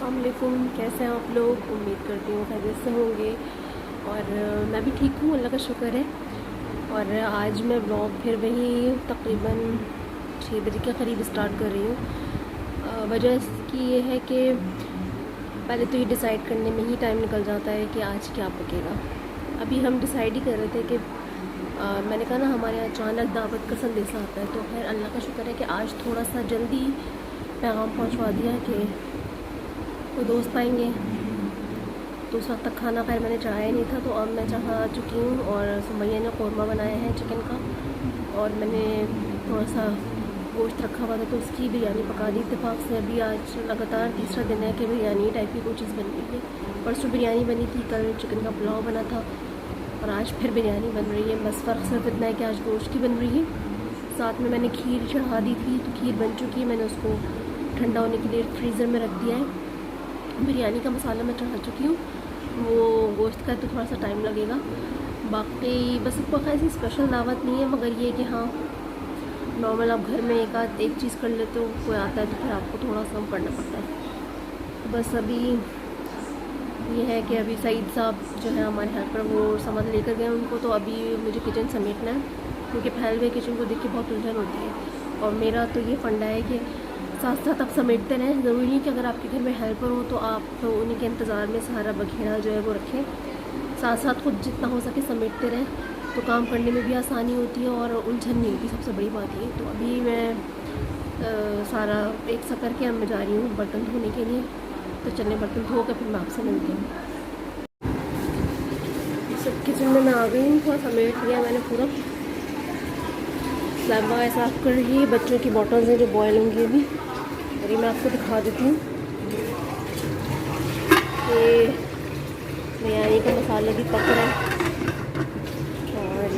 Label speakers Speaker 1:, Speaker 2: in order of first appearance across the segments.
Speaker 1: अस्सलामुअलैकुम, कैसे हैं आप लोग। उम्मीद करती हूँ खैरियत से होंगे और मैं भी ठीक हूँ, अल्लाह का शुक्र है। और आज मैं ब्लॉग फिर वही तकरीबन 6 बजे के करीब स्टार्ट कर रही हूँ। वजह इसकी ये है कि पहले तो ये डिसाइड करने में ही टाइम निकल जाता है कि आज क्या पकेगा। अभी हम डिसाइड ही कर रहे थे कि मैंने कहा ना हमारे यहाँ अचानक दावत का संदेशा आता है, तो खैर अल्लाह का शुक्र है कि आज थोड़ा सा जल्दी पैगाम पहुँचवा दिया कि वो दोस्त आएंगे। तो उस वक्त तक खाना खैर मैंने चढ़ाया नहीं था, तो अब मैं चढ़ा चुकी हूँ। और सुमैया ने कौरमा बनाया है चिकन का, और मैंने थोड़ा सा गोश्त रखा हुआ था तो उसकी बिरयानी पका दी इत्तेफाक से। अभी आज लगातार तीसरा दिन है कि बिरयानी टाइप की कोई चीज़ बन रही है। परसों बिरयानी बनी थी, कल चिकन का पुलाव बना था और आज फिर बिरयानी बन रही है। बस फ़र्क सिर्फ इतना है कि आज गोश्त की बन रही है। साथ में मैंने खीर चढ़ा दी थी, तो खीर बन चुकी है। मैंने उसको ठंडा होने के लिए फ्रीज़र में रख दिया है। बिरयानी का मसाला मैं चढ़ा चुकी हूँ, वो गोश्त का तो थोड़ा सा टाइम लगेगा। बाकी बस कोई ऐसी स्पेशल दावत नहीं है, मगर ये कि हाँ नॉर्मल आप घर में एक चीज़ कर लेते हो, कोई आता है तो फिर आपको थोड़ा सा करना पड़ता है। बस अभी ये है कि अभी सईद साहब जो है हमारे हेल्पर, वो सामान लेकर गए उनको, तो अभी मुझे किचन समेटना है, क्योंकि फैल हुए किचन को देख के बहुत उलझन होती है। और मेरा तो ये फंडा है कि साथ साथ आप समेटते रहें। ज़रूरी नहीं कि अगर आपके घर में हेल्पर हो तो आप तो उन्हीं के इंतज़ार में सारा बखेड़ा जो है वो रखें, साथ साथ खुद जितना हो सके समेटते रहें, तो काम करने में भी आसानी होती है और उलझन नहीं होती। सबसे बड़ी बात ये। तो अभी मैं सारा एक सा करके अब मैं जा रही हूँ बर्तन धोने के लिए। तो चलने बर्तन धो कर फिर मैं आपसे मिलती हूँ। सब किचन में मैं आ गई हूँ, थोड़ा समेट लिया मैंने पूरा। स्लैब वगैरह साफ़ कर रही है, बच्चों की बॉटल्स हैं जो बॉयल होंगी अभी, और ये मैं आपको दिखा देती हूँ। ये बिरयानी का मसाला भी पक रहा है और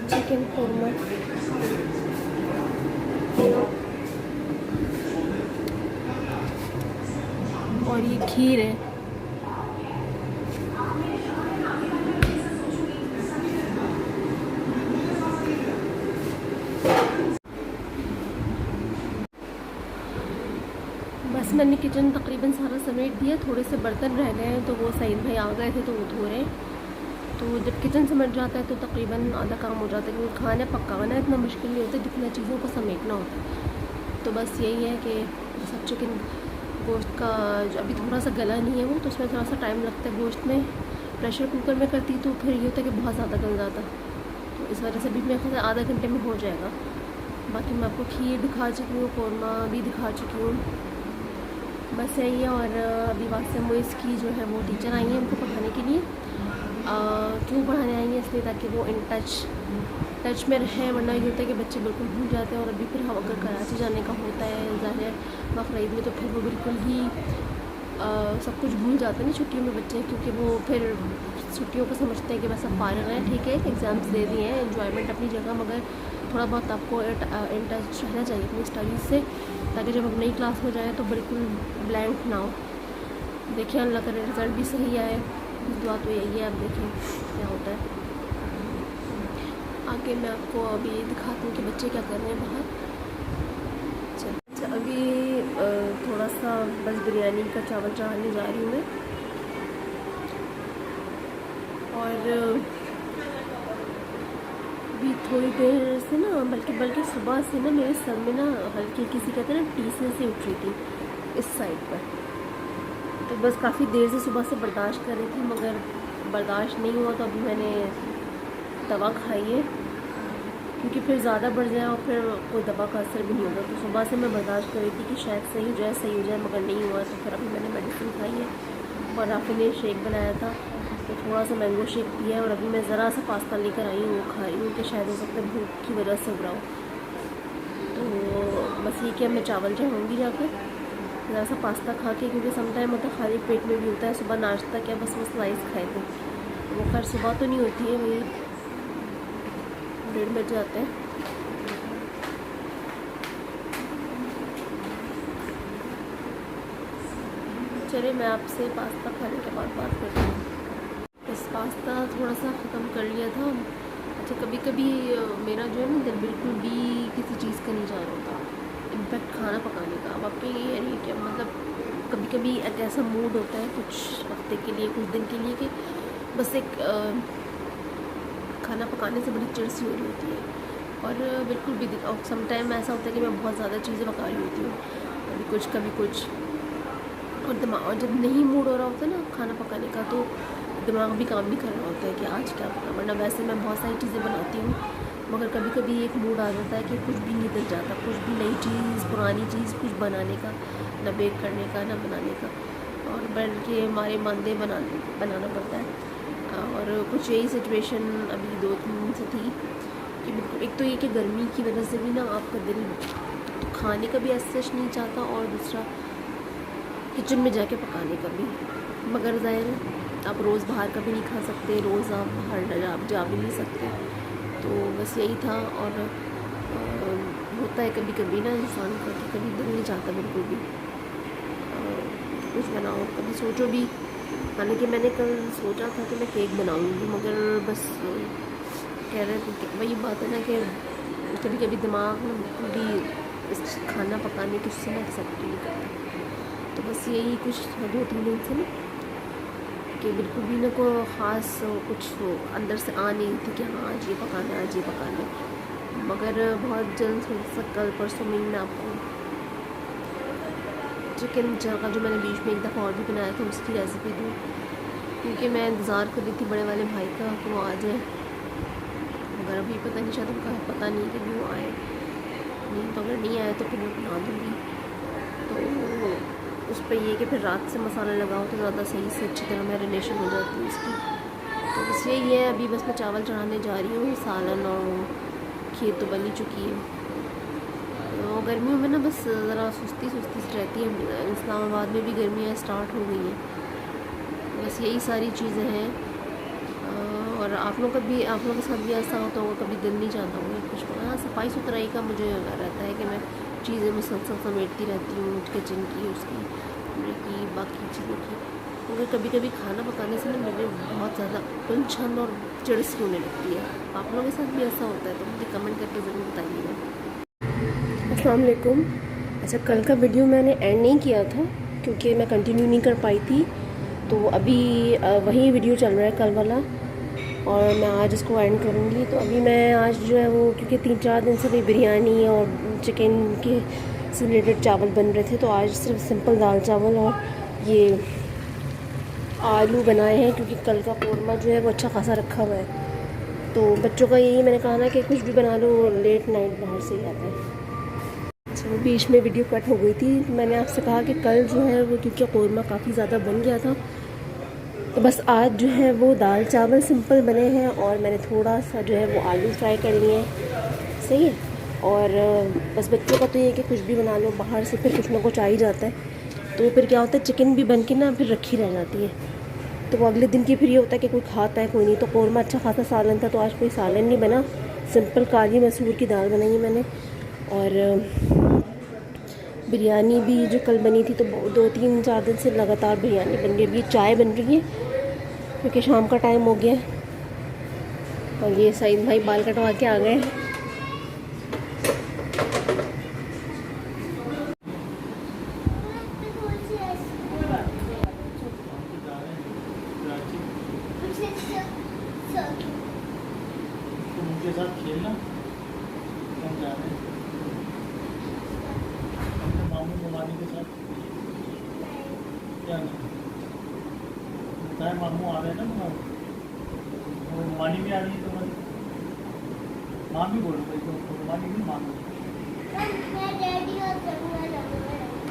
Speaker 1: चिकन कौरमा और ये खीर है। बस मैंने किचन तकरीबन सारा समेट दिया, थोड़े से बर्तन रह गए हैं, तो वो सईद भाई आ गए थे तो वो धो रहे हैं। तो जब किचन समेट जाता है तो तकरीबन आधा काम हो जाता है, क्योंकि खाना पकाना इतना मुश्किल नहीं होता जितना चीज़ों को समेटना होता है। तो बस यही है कि सब चिकन गोश्त का अभी थोड़ा सा गला नहीं है वो, तो उसमें थोड़ा सा टाइम लगता है। गोश्त में प्रेशर कुकर में करती तो फिर ये होता है कि बहुत ज़्यादा गल जाता, तो इस वजह से भी मेरे ख्याल से आधा घंटे में हो जाएगा। बाकी मैं आपको खीर दिखा चुकी हूँ, कौरमा भी दिखा चुकी हूँ। बस यही है। और अभी वास्ते मोइस की जो है वो टीचर आई हैं उनको पढ़ाने के लिए। क्यों पढ़ाने आई हैं? इसलिए ताकि वो इन टच में रहें, वरना ये होता है कि बच्चे बिल्कुल भूल जाते हैं। और अभी फिर हम अगर कराची जाने का होता है ज़ाहिर बकरीद में, तो फिर वो बिल्कुल ही सब कुछ भूल जाते हैं ना छुट्टियों में बच्चे, क्योंकि वो फिर छुट्टियों को समझते हैं कि बस अब फारिग हैं, ठीक है एग्ज़ाम्स दे दिए हैं, एंजॉयमेंट अपनी जगह, मगर थोड़ा बहुत आपको इन टच रहना चाहिए अपनी स्टडीज़ से, ताकि जब अब नई क्लास हो जाए तो बिल्कुल ब्लैंक ना हो। देखिए अल्लाह करे रिज़ल्ट भी सही आए, दुआ तो यही है। अब देखिए क्या होता है आगे। मैं आपको अभी दिखाती हूँ कि बच्चे क्या कर रहे हैं बाहर। अच्छा अभी थोड़ा सा बस बिरयानी का चावल चढ़ाने जा रही हूँ मैं। और अभी थोड़ी देर से ना, बल्कि सुबह से ना मेरे सर में ना हल्की किसी कहते हैं ना टीसे से उठ रही थी इस साइड पर। तो बस काफ़ी देर से सुबह से बर्दाश्त कर रही थी, मगर बर्दाश्त नहीं हुआ, तो अभी मैंने दवा खाई है, क्योंकि फिर ज़्यादा बढ़ जाए और फिर कोई दवा का असर भी नहीं होगा। तो सुबह से मैं बर्दाश्त कर रही थी कि शायद सही हो जाए, मगर नहीं हुआ। तो फिर अभी मैंने मेडिसिन खाई है। और राफी ने शेक बनाया था, तो थोड़ा सा मैंगो शेक पिया है। और अभी मैं ज़रा सा पास्ता लेकर आई हूँ, वो खा रही हूँ कि शायद हो सकता है भूख की वजह से हो रहा हो। तो बस ये कि मैं चावल चढ़ाऊँगी जाकर ज़रा सा पास्ता खा के, क्योंकि समटाइम होता है खाली पेट में भी होता है। सुबह नाश्ता क्या बस वो स्लाइस खाए थे, वो खैर सुबह तो नहीं होती है, वही 1:30 बज जाते हैं। चलिए मैं आपसे पास्ता खाने के बाद बात करती हूँ। बस पास्ता थोड़ा सा ख़त्म कर लिया था। अच्छा कभी कभी मेरा जो है ना दिल बिल्कुल भी खाना पकाने का। अब आपके ये यानी क्या मतलब, कभी कभी एक ऐसा मूड होता है कुछ हफ्ते के लिए, कुछ दिन के लिए, कि बस एक खाना पकाने से बड़ी चिड़ सी हो रही होती है। और बिल्कुल भी और सम टाइम ऐसा होता है कि मैं बहुत ज़्यादा चीज़ें पका रही होती हूँ, कभी कुछ। और दिमाग, और जब नहीं मूड हो रहा होता है ना खाना पकाने का, तो दिमाग भी काम नहीं कर रहा होता है कि आज क्या बनाना। वरना वैसे मैं बहुत सारी चीज़ें बनाती हूँ, मगर कभी कभी एक मूड आ जाता है कि कुछ भी नहीं दिल जाता, कुछ भी नई चीज़ पुरानी चीज़ कुछ बनाने का, ना बेक करने का ना बनाने का, और बल्कि हमारे मानदे बनाना पड़ता है। और कुछ यही सिचुएशन अभी 2-3 दिन से थी कि बिल्कुल, एक तो ये कि गर्मी की वजह से भी ना आपका दिल तो खाने का भी ऐसा नहीं चाहता, और दूसरा किचन में जाके पकाने का भी। मगर ज़ाहिर है आप रोज़ बाहर का भी नहीं खा सकते, रोज़ आप बाहर आप जा भी नहीं सकते। तो बस यही था। और होता है कभी कभी ना इंसान का कि कभी दिल नहीं चाहता बिल्कुल भी कुछ बनाओ, कभी सोचो भी। हालांकि मैंने कल सोचा था कि मैं केक बनाऊंगी, मगर बस कह रहे थे कि वही बात है ना कि कभी कभी दिमाग में बिल्कुल भी इस खाना पकाने की उससे ना एक्सेप्ट नहीं करता। तो बस यही कुछ 2-3 दिन से ना कि बिल्कुल भी ना को ख़ास कुछ अंदर से आ नहीं थी कि हाँ आज ये पकाना है, आज ये पकाना है। मगर बहुत जल्द कल परसों में मैं आपको चिकन का जो मैंने बीच में एक दफ़ा और भी बनाया था उसकी रेसिपी दूँ, क्योंकि मैं इंतज़ार कर रही थी बड़े वाले भाई का कि वो आ जाए। मगर अभी पता नहीं, शायद उनका पता नहीं कि वो आए नहीं, तो अगर नहीं आए तो फिर मैं बना दूँगी। तो उस पर ये कि फिर रात से मसाला लगाओ तो ज़्यादा सही से अच्छी तरह मैरिनेशन हो जाती है उसकी। तो बस यही है। अभी बस मैं चावल चढ़ाने जा रही हूँ, सालन और खीर तो बनी चुकी है। तो गर्मियों में ना बस ज़रा सुस्ती सुस्ती सी रहती है। इस्लामाबाद में भी गर्मियाँ स्टार्ट हो गई हैं। बस यही सारी चीज़ें हैं। और आप लोगों के साथ भी ऐसा होता होगा, कभी दिल नहीं चाहता होगा कुछ। हाँ, सफाई सुथराई का मुझे रहता है कि मैं चीज़ें मुसलसल समेटती रहती हूँ, किचन की, उसकी की बाकी चीज़ों की। मगर कभी कभी खाना पकाने से ना मुझे बहुत ज़्यादा टेंशन और चिड़ सी होने लगती है। आप लोगों के साथ भी ऐसा होता है तो मुझे कमेंट करके ज़रूर बताइएगा। अस्सलाम वालेकुम। अच्छा, कल का वीडियो मैंने एंड नहीं किया था क्योंकि मैं कंटिन्यू नहीं कर पाई थी, तो अभी वही वीडियो चल रहा है कल वाला, और मैं आज इसको एंड करूँगी। तो अभी मैं आज जो है वो, क्योंकि 3-4 दिन से भी बिरयानी और चिकन के से रिलेटेड चावल बन रहे थे, तो आज सिर्फ सिंपल दाल चावल और ये आलू बनाए हैं, क्योंकि कल का कौरमा जो है वो अच्छा खासा रखा हुआ है। तो बच्चों का यही मैंने कहा ना कि कुछ भी बना लो, लेट नाइट बाहर से ही आता है। अच्छा, बीच में वीडियो कट हो गई थी। मैंने आपसे कहा कि कल जो है वो, क्योंकि कौरमा काफ़ी ज़्यादा बन गया था, तो बस आज जो है वो दाल चावल सिंपल बने हैं, और मैंने थोड़ा सा जो है वो आलू फ्राई कर लिए हैं। सही है। और बस बच्चों का तो ये है कि कुछ भी बना लो, बाहर से फिर कुछ ना कुछ आ ही जाता है, तो फिर क्या होता है चिकन भी बन के ना फिर रखी रह जाती है। तो वो अगले दिन की फिर ये होता है कि कोई खाता है कोई नहीं। तो कौरमा अच्छा खासा सालन था, तो आज कोई सालन नहीं बना, सिंपल काली मसूर की दाल बनाई है मैंने। और बिरयानी भी जो कल बनी थी, तो 2-3-4 दिन से लगातार बिरयानी बन रही है। अभी चाय बन रही है क्योंकि शाम का टाइम हो गया। और ये सईद भाई बाल कटवा के आ गए।
Speaker 2: उनके साथ खेलना हम जा रहे हैं अपने मामू ममानी के साथ। क्या नहीं बताए, मामू आ रहे हैं ना, वो ममानी भी आ रही है तुम्हारी। माँ भी बोलो भाई, तो ममानी भी माँ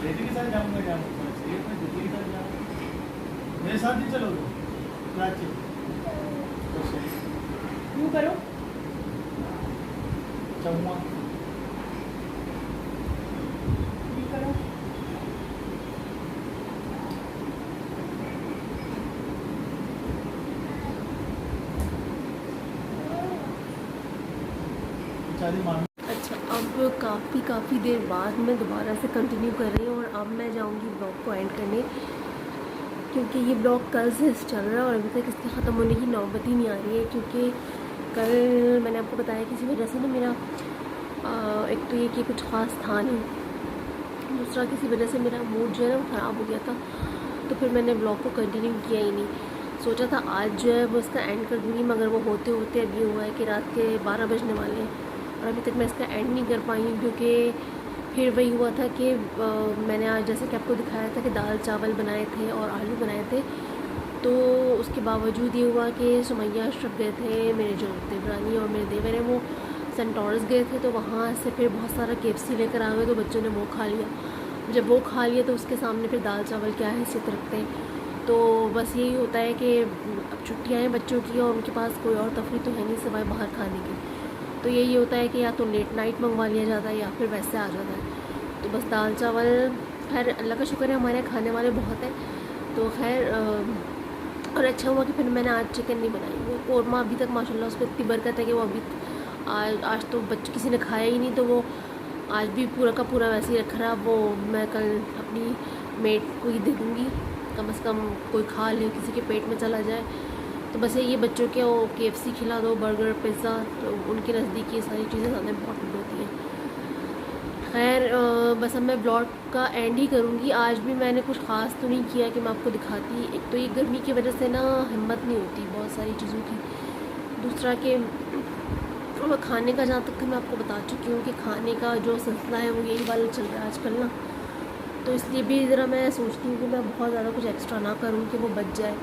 Speaker 2: डैडी के साथ जाऊँगा चाहिए, मैं दीदी के साथ जाऊँगा। मेरे साथ ही चलो क्या चाहिए क्यों करो चौमा करो।
Speaker 1: अच्छा, अब काफ़ी देर बाद मैं दोबारा से कंटिन्यू कर रही हूँ, और अब मैं जाऊँगी ब्लॉग को एंड करने, क्योंकि ये ब्लॉग कल से चल रहा है और अभी तक इसके ख़त्म होने की नौबत ही नहीं आ रही है। क्योंकि कल मैंने आपको बताया किसी वजह से ना मेरा एक तो ये कि कुछ ख़ास था नहीं, दूसरा किसी वजह से मेरा मूड जो है ना वो ख़राब हो गया था, तो फिर मैंने ब्लॉग को कंटिन्यू किया ही नहीं। सोचा था आज जो है वो इसका एंड कर दूँगी, मगर वो होते होते अभी हुआ है कि रात के 12 बजने वाले हैं और अभी तक मैं इसका एंड नहीं कर पाई हूँ। क्योंकि फिर वही हुआ था कि मैंने आज जैसे कि आपको दिखाया था कि दाल चावल बनाए थे और आलू बनाए थे, तो उसके बावजूद ये हुआ कि सुमैया अशरफ गए थे, मेरे जो देवरानी और मेरे देवर हैं वो सेंट टॉरस गए थे, तो वहाँ से फिर बहुत सारा KFC लेकर आ गए, तो बच्चों ने वो खा लिया। जब वो खा लिया तो उसके सामने फिर दाल चावल क्या हैसियत रखते हैं। तो बस यही होता है कि अब छुट्टियाँ हैं बच्चों की और उनके पास कोई और तफरी तो है नहीं सिवाय बाहर खाने की, तो यही होता है कि या तो लेट नाइट मंगवा लिया जाता है या फिर वैसे आ जाता है। तो बस दाल चावल, खैर अल्लाह का शुक्र है हमारे यहाँ खाने वाले बहुत हैं, तो खैर और अच्छा हुआ कि फिर मैंने आज चिकन नहीं बनाई। वो कौरमा अभी तक माशाल्लाह उस पर इतनी बरकत है कि वो अभी आज तो बच्चे किसी ने खाया ही नहीं, तो वो आज भी पूरा का पूरा वैसे ही रख रहा। वो मैं कल अपनी मेट को ही दे दूँगी, कम से कम कोई खा ले, किसी के पेट में चला जाए। तो बस ये बच्चों के वो KFC खिला दो, बर्गर, पिज़्ज़ा, तो उनके नज़दीक ये सारी चीज़ें ज़्यादा इम्पॉर्टेंट होती हैं। खैर बस अब मैं ब्लॉग का एंड ही करूँगी। आज भी मैंने कुछ ख़ास तो नहीं किया कि मैं आपको दिखाती। एक तो ये गर्मी की वजह से ना हिम्मत नहीं होती बहुत सारी चीज़ों की, दूसरा कि खाने का, जहाँ तक कि मैं आपको बता चुकी हूँ कि खाने का जो सिलसिला है वो यही वाला चल रहा है आजकल ना, तो इसलिए भी ज़रा मैं सोचती हूँ कि मैं बहुत ज़्यादा कुछ एक्स्ट्रा ना करूँ कि वो बच जाए।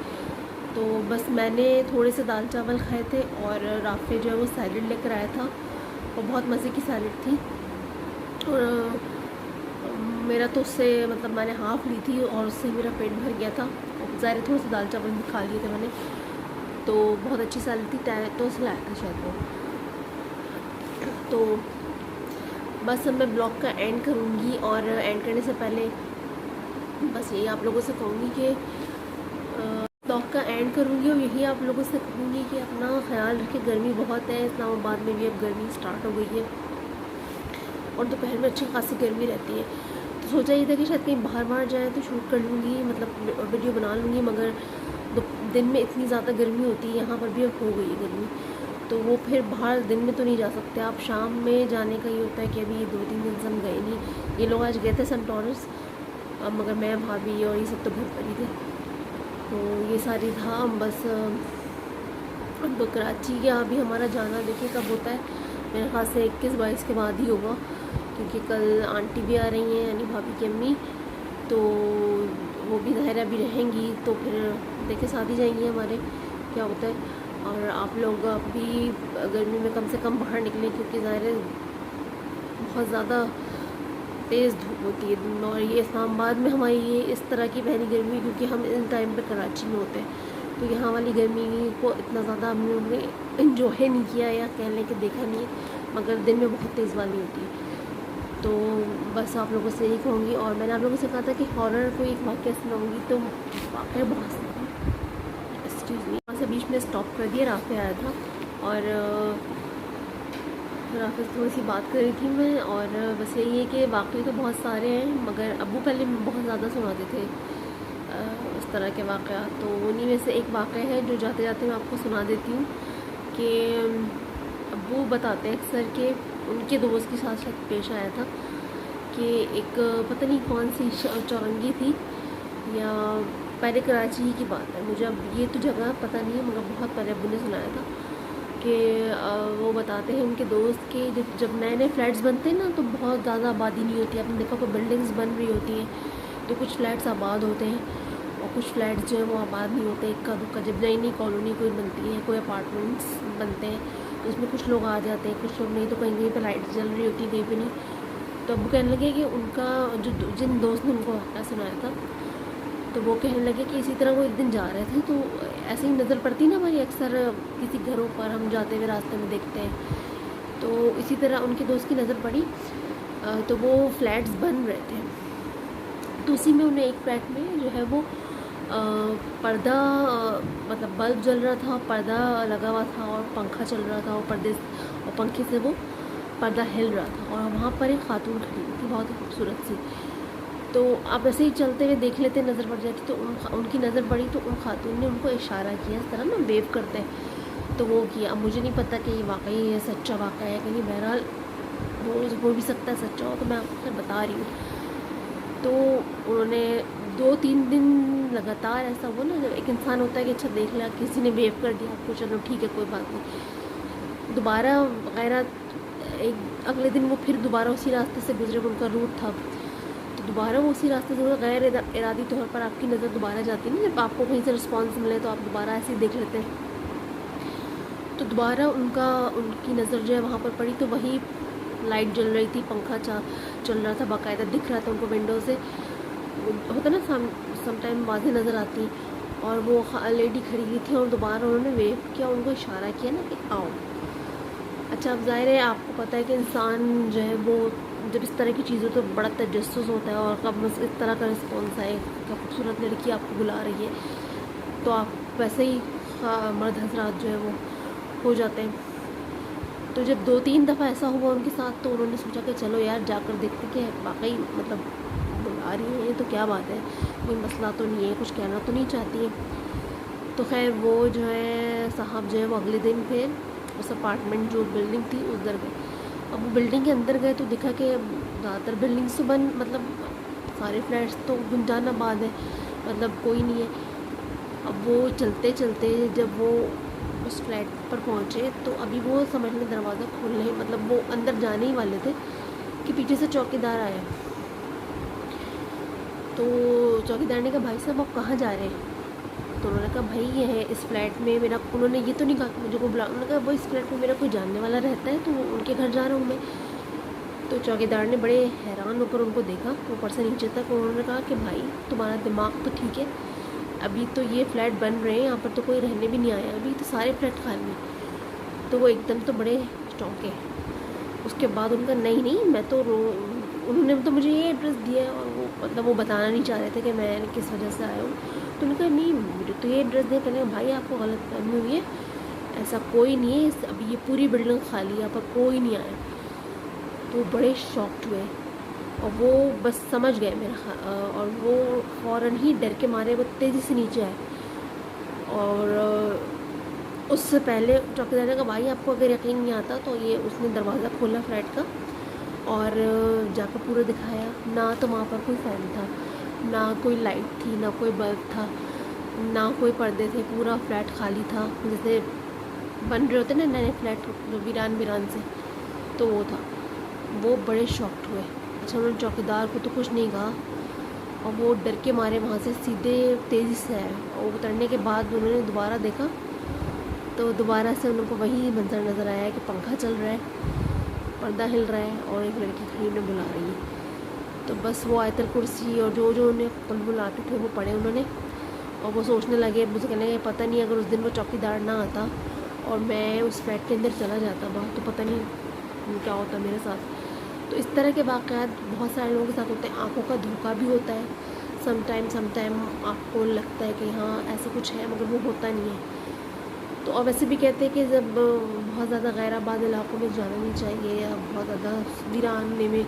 Speaker 1: तो बस मैंने थोड़े से दाल चावल खाए थे और राफ़े जो है वो सैलड लेकर आया था और बहुत मज़े की सैलड थी, और मेरा तो उससे मतलब मैंने हाफ़ ली थी और उससे मेरा पेट भर गया था। ज़ाहिर थोड़े से दाल चावल भी खा लिए थे मैंने, तो बहुत अच्छी सैलड थी, तो से लाया था शायद वो। तो बस अब मैं ब्लॉग का एंड करूँगी और एंड करने से पहले बस यही आप लोगों से कहूँगी कि ब्लॉग का एंड करूँगी और यही आप लोगों से कहूँगी कि अपना ख्याल रखें। गर्मी बहुत है, इस्लामाबाद में भी अब गर्मी स्टार्ट हो गई है और दोपहर में अच्छी खासी गर्मी रहती है। तो सोचा ये था कि शायद कहीं बाहर जाए तो शूट कर लूँगी, मतलब वीडियो बना लूँगी, मगर दिन में इतनी ज़्यादा गर्मी होती है, यहाँ पर भी अब हो गई है गर्मी, तो वो फिर बाहर दिन में तो नहीं जा सकते आप, शाम में जाने का ये होता है कि अभी 2-3 दिन से हम गए नहीं। ये लोग आज गए थे सेंट टॉरस, मगर मैं, भाभी और ये सब तो घर पर ही थे, तो ये सारी था। बस अब तो कराची का अभी हमारा जाना देखिए कब होता है, मेरे ख्याल से 21-22 के बाद ही होगा, क्योंकि कल आंटी भी आ रही हैं यानी भाभी की अम्मी, तो वो भी ज़ाहिर अभी रहेंगी, तो फिर देखे साथ ही जाएंगी हमारे क्या होता है। और आप लोग अभी गर्मी में कम से कम बाहर निकलें, क्योंकि ज़ाहिर बहुत ज़्यादा तेज़ धूप होती है दिन में, और ये इस्लामाबाद में हमारी ये इस तरह की पहली गर्मी, क्योंकि हम इन टाइम पे कराची में होते हैं, तो यहाँ वाली गर्मी को इतना ज़्यादा हम लोगों ने इन्जॉय नहीं किया या कह लें कि देखा नहीं, मगर दिन में बहुत तेज़ वाली होती है। तो बस आप लोगों से यही कहूँगी, और मैंने आप लोगों से कहा था कि हॉरर को एक वाक़या सुनाऊँगी, तो वाक़या बहुत एक्सक्यूज़ मी, वहाँ से बीच में स्टॉप कर दिया, राफ़े आया था और राफ़े से थोड़ी सी बात कर रही थी मैं, और बस यही है कि वाक़े तो बहुत सारे हैं, मगर अब्बू पहले बहुत ज़्यादा सुनाते थे इस तरह के वाक़या, तो उन्हीं में से एक वाक़या है जो जाते जाते मैं आपको सुना देती हूँ कि अब्बू बताते हैं अक्सर कि उनके दोस्त के साथ शायद पेश आया था कि एक पता नहीं कौन सी चौरंगी थी, या पहले कराची ही की बात है, मुझे अब ये तो जगह पता नहीं है, मगर बहुत पहले अब्बू ने सुनाया था कि वो बताते हैं उनके दोस्त के जब नए नए फ्लैट्स बनते हैं ना, तो बहुत ज़्यादा आबादी नहीं होती, आपने देखा कोई बिल्डिंग्स बन रही होती हैं तो कुछ फ्लैट्स आबाद होते हैं और कुछ फ्लैट्स जो है वो आबाद नहीं होते, इक्का दुक्का जब नई नई कॉलोनी कोई बनती है, कोई अपार्टमेंट्स बनते हैं, तो उसमें कुछ लोग आ जाते हैं, कुछ लोग नहीं, तो कहीं कहीं पर लाइट जल रही होती है, कहीं पर नहीं। तो अब कहने लगे कि उनका जो जिन दोस्त ने उनको वाक़या सुनाया था, तो वो कहने लगे कि इसी तरह वो एक दिन जा रहे थे, तो ऐसे ही नज़र पड़ती ना भाई, अक्सर किसी घरों पर हम जाते हुए रास्ते में देखते हैं, तो इसी तरह उनके दोस्त की नज़र पड़ी, तो वो फ्लैट्स बन रहे थे, तो उसी में उन्हें एक फ्लैट में जो है वो पर्दा मतलब बल्ब जल रहा था, पर्दा लगा हुआ था और पंखा चल रहा था, और पर्दे और पंखे से वो पर्दा हिल रहा था, और वहाँ पर एक खातून खड़ी हुई थी बहुत ही खूबसूरत सी, तो आप ऐसे ही चलते हुए देख लेते, नज़र पड़ जाती, तो उनकी नज़र पड़ी, तो उन खातून ने उनको इशारा किया, इस तरह ना वेव करते हैं, तो वो किया। अब मुझे नहीं पता कि ये वाकई सच्चा वाक़या है कि नहीं, बहरहाल हो भी सकता है सच्चा हो, तो मैं आपको बता रही हूँ। तो उन्होंने 2-3 दिन लगातार ऐसा हुआ ना, जब एक इंसान होता है कि अच्छा देख लिया, किसी ने वेव कर दिया आपको, चलो ठीक है कोई बात नहीं, दोबारा वगैरह एक अगले दिन वो फिर दोबारा उसी रास्ते से गुजरे, उनका रूट था, तो दोबारा वो उसी रास्ते से गैर इरादी तौर पर आपकी नज़र दोबारा जाती है ना, जब आपको कहीं से रिस्पॉन्स मिले तो आप दोबारा ऐसे ही देख लेते हैं। तो दोबारा उनकी नज़र जो है वहाँ पर पड़ी, तो वही लाइट जल रही थी, पंखा चल रहा था, बाकायदा दिख रहा था उनको विंडो से, होता ना समटाइम वाज़ेह नज़र आती, और वो लेडी खड़ी हुई थी और दोबारा उन्होंने वेव किया, उनको इशारा किया ना कि आओ। अच्छा, अब ज़ाहिर है आपको पता है कि इंसान जो है वो जब इस तरह की चीज़ों तो बड़ा तजस्सुस होता है, और कब इस तरह का रिस्पॉन्स आए, क्या खूबसूरत लड़की आपको बुला रही है, तो आप वैसे ही मर्द हजरात जो है वो हो जाते हैं। तो जब 2-3 दफ़ा ऐसा हुआ उनके साथ, तो उन्होंने सोचा कि चलो यार जाकर देखते कि वाकई मतलब बुला रही है तो क्या बात है, कोई मसला तो नहीं है, कुछ कहना तो नहीं चाहती है। तो खैर वो जो है साहब जो है वो अगले दिन फिर उस अपार्टमेंट जो बिल्डिंग थी उधर गए। अब वो बिल्डिंग के अंदर गए तो देखा कि ज़्यादातर बिल्डिंग्स तो बंद, मतलब सारे फ्लैट्स तो गुंजान आबाद है, मतलब कोई नहीं है। अब वो चलते चलते जब वो उस फ्लैट पर पहुँचे तो अभी वो समझ लें दरवाज़ा खोलने, मतलब वो अंदर जाने ही वाले थे कि पीछे से चौकीदार आया। तो चौकीदार ने कहा भाई साहब आप कहाँ जा रहे हैं? तो उन्होंने कहा भाई ये है इस फ्लैट में मेरा, उन्होंने ये तो नहीं कहा कि मुझे को बुला, उन्होंने कहा वो इस फ्लैट में मेरा कोई जानने वाला रहता है तो उनके घर जा रहा हूँ मैं। तो चौकीदार ने बड़े हैरान होकर उनको देखा ऊपर से नीचे तक, उन्होंने कहा कि भाई तुम्हारा दिमाग तो ठीक है, अभी तो ये फ्लैट बन रहे हैं, यहाँ पर तो कोई रहने भी नहीं आया, अभी तो सारे फ्लैट खाली हैं। तो वो एकदम तो बड़े चौंके। उसके बाद उनका नहीं मैं तो उन्होंने तो मुझे ये एड्रेस दिया है, और वो मतलब वो बताना नहीं चाह रहे थे कि मैं किस वजह से आया हूँ। तो उन्होंने कहा नहीं मुझे तो ये एड्रेस दिया। कहने भाई आपको गलत फहमी हुई है, ऐसा कोई नहीं है, अभी ये पूरी बिल्डिंग खाली है, यहाँ पर कोई नहीं आया। तो बड़े शॉक्ड हुए और वो बस समझ गए मेरा, और वो फ़ौरन ही डर के मारे वो तेज़ी से नीचे आए। और उससे पहले चौकीदार ने कहा भाई आपको अगर यकीन नहीं आता तो ये, उसने दरवाज़ा खोला फ्लैट का और जाकर पूरा दिखाया, ना तो वहाँ पर कोई फ़ैन था, ना कोई लाइट थी, ना कोई बल्ब था, ना कोई पर्दे थे, पूरा फ्लैट खाली था, जैसे बन रहे होते ना नए फ्लैट जो वीरान से, तो वो था। वो बड़े शॉक्ड हुए। अच्छा, उन्होंने चौकीदार को तो कुछ नहीं कहा और वो डर के मारे वहाँ से सीधे तेज़ी से आए, और उतरने के बाद उन्होंने दोबारा देखा तो दोबारा से उनको वही मंजर नज़र आया कि पंखा चल रहा है, पर्दा हिल रहा है और एक लड़की खड़ी उन्हें बुला रही है। तो बस वो आयतल कुर्सी और जो उन्हें कुल आते थे वो पढ़े उन्होंने, और वो सोचने लगे, मुझे कहने लगे पता नहीं अगर उस दिन वो चौकीदार ना आता और मैं उस फ्लैट के अंदर चला जाता बाहर तो पता नहीं क्या होता मेरे साथ। तो इस तरह के वाक़यात बहुत सारे लोगों के साथ होते हैं। आँखों का धोखा भी होता है, समटाइम आपको लगता है कि हाँ ऐसा कुछ है, मगर वो होता नहीं है। तो और वैसे भी कहते हैं कि जब बहुत ज़्यादा गैर आबाद इलाकों में जाना नहीं चाहिए, या बहुत ज़्यादा वीराने में,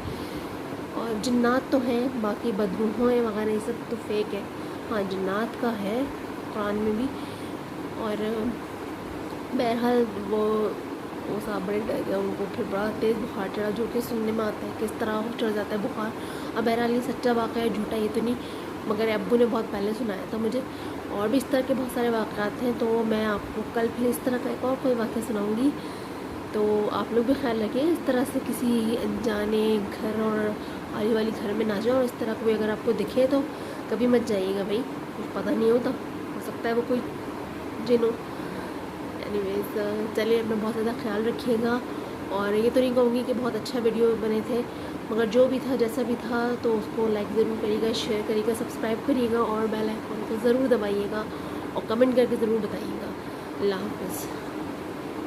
Speaker 1: और जिन्नात तो हैं, बाकी बदरूहों हैं वगैरह ये सब तो फेक है। हाँ जिन्नात का है कुरान में भी। और बहरहाल वो साहब बड़े डर गए, उनको फिर बड़ा तेज़ बुखार चढ़ा, जो कि सुनने में आता है किस तरह चढ़ जाता है बुखार। अब बहरहाल ये सच्चा वाक़या है, झूठा ये तो नहीं, मगर अब्बू ने बहुत पहले सुनाया था मुझे। और भी इस तरह के बहुत सारे वाक़यात हैं, तो मैं आपको कल फिर इस तरह का एक और कोई वाक़या सुनाऊंगी। तो आप लोग भी ख्याल रखें, इस तरह से किसी अनजाने घर और आली वाली घर में ना जाओ, और इस तरह कोई अगर आपको दिखे तो कभी मत जाइएगा भाई, कुछ पता नहीं होता, हो सकता है वो कोई जिन हो। एनीवेज़ चलिए अपना बहुत ज़्यादा ख्याल रखिएगा। और ये तो नहीं कहूँगी कि बहुत अच्छा वीडियो बने थे, मगर जो भी था जैसा भी था तो उसको लाइक ज़रूर करिएगा, शेयर करिएगा, सब्सक्राइब करिएगा और बेल आइकन को ज़रूर दबाइएगा और कमेंट करके ज़रूर बताइएगा। अल्लाह हाफ़िज़।